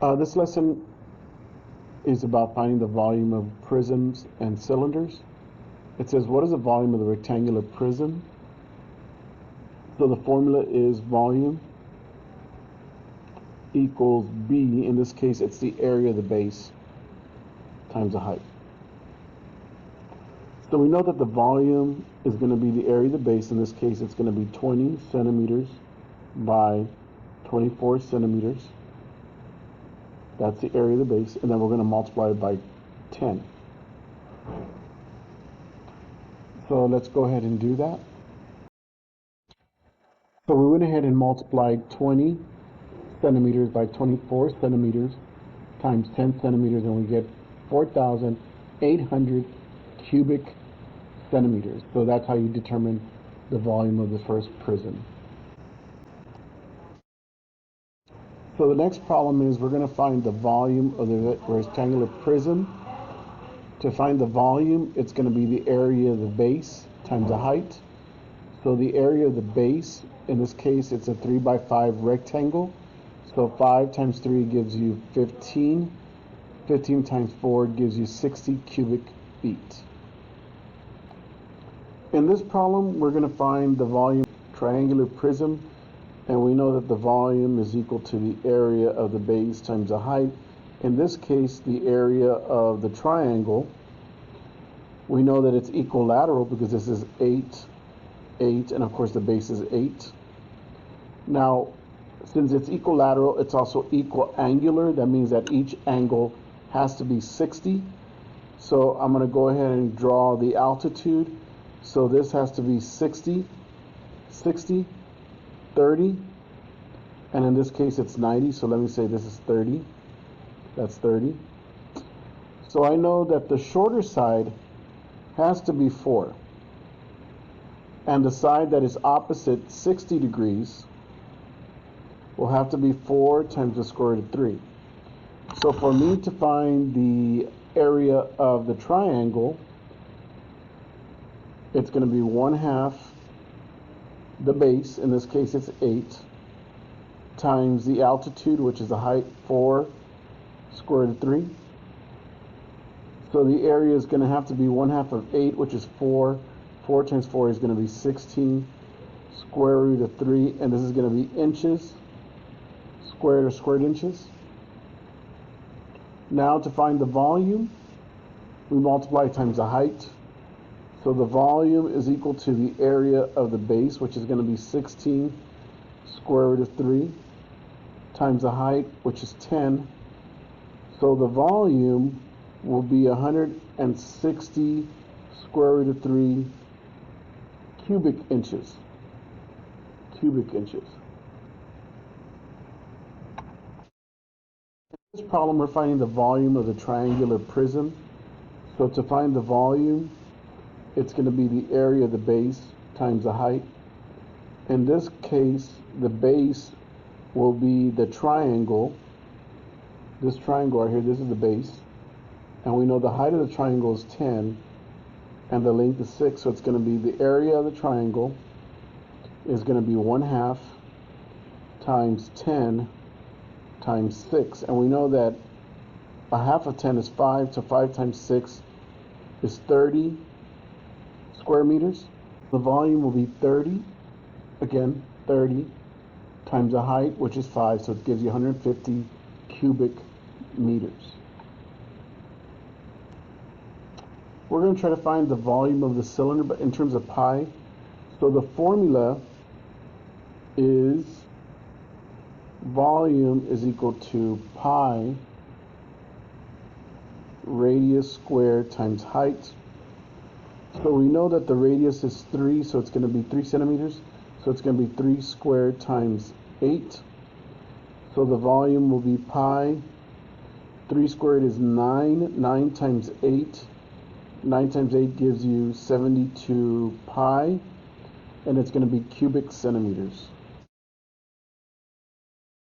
This lesson is about finding the volume of prisms and cylinders. It says, what is the volume of the rectangular prism? So the formula is volume equals B. In this case, it's the area of the base times the height. So we know that the volume is going to be the area of the base. In this case, it's going to be 20 centimeters by 24 centimeters. That's the area of the base, and then we're going to multiply it by 10. So let's go ahead and do that. So we went ahead and multiplied 20 centimeters by 24 centimeters times 10 centimeters, and we get 4,800 cubic centimeters. So that's how you determine the volume of the first prism. So the next problem is we're going to find the volume of the rectangular prism. To find the volume, it's going to be the area of the base times the height. So the area of the base, in this case, it's a 3 by 5 rectangle. So 5 times 3 gives you 15. 15 times 4 gives you 60 cubic feet. In this problem, we're going to find the volume of the triangular prism. And we know that the volume is equal to the area of the base times the height. In this case, the area of the triangle, we know that it's equilateral because this is 8, 8, and of course the base is 8. Now, since it's equilateral, it's also equiangular. That means that each angle has to be 60. So I'm going to go ahead and draw the altitude. So this has to be 60, 60, 30, and in this case it's 90, so let me say this is 30. That's 30. So I know that the shorter side has to be 4, and the side that is opposite 60 degrees will have to be 4 times the square root of 3. So for me to find the area of the triangle, it's going to be 1/2 the base, in this case it's 8, times the altitude, which is the height, 4 square root of 3. So the area is going to have to be 1/2 of 8, which is 4. 4 times 4 is going to be 16 square root of 3, and this is going to be inches, squared or squared inches. Now to find the volume, we multiply times the height. So the volume is equal to the area of the base, which is going to be 16 square root of 3, times the height, which is 10. So the volume will be 160 square root of 3 cubic inches. Cubic inches. In this problem, we're finding the volume of the triangular prism. So to find the volume, it's going to be the area of the base times the height. In this case, the base will be the triangle. This triangle right here, this is the base. And we know the height of the triangle is 10 and the length is 6. So it's going to be the area of the triangle is going to be 1/2 times 10 times 6. And we know that 1/2 of 10 is 5. So 5 times 6 is 30 square meters. The volume will be 30, again 30, times the height, which is 5, so it gives you 150 cubic meters. We're going to try to find the volume of the cylinder, but in terms of pi. So the formula is volume is equal to pi radius squared times height. So we know that the radius is 3, so it's going to be 3 centimeters. So it's going to be 3 squared times 8. So the volume will be pi. 3 squared is 9. 9 times 8. 9 times 8 gives you 72 pi. And it's going to be cubic centimeters.